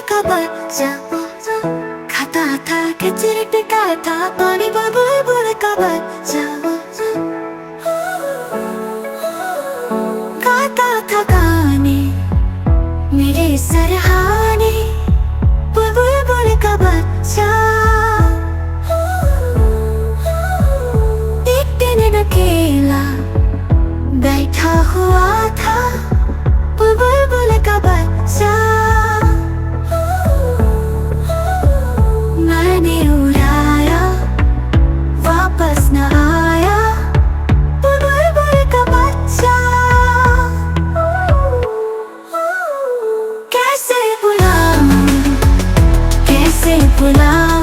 का बच्चा खाता था खिचड़ी टिका था पानी में बुलबुल का बच्चा गाता था गाने मेरे सरहाने बुलबुल का बच्चा। एक दिन अकेला बैठा हुआ था बुलबुल का बच्चा। मैंने उड़ाया वापस न आया बुलबुल का बच्चा। कैसे बुलाऊं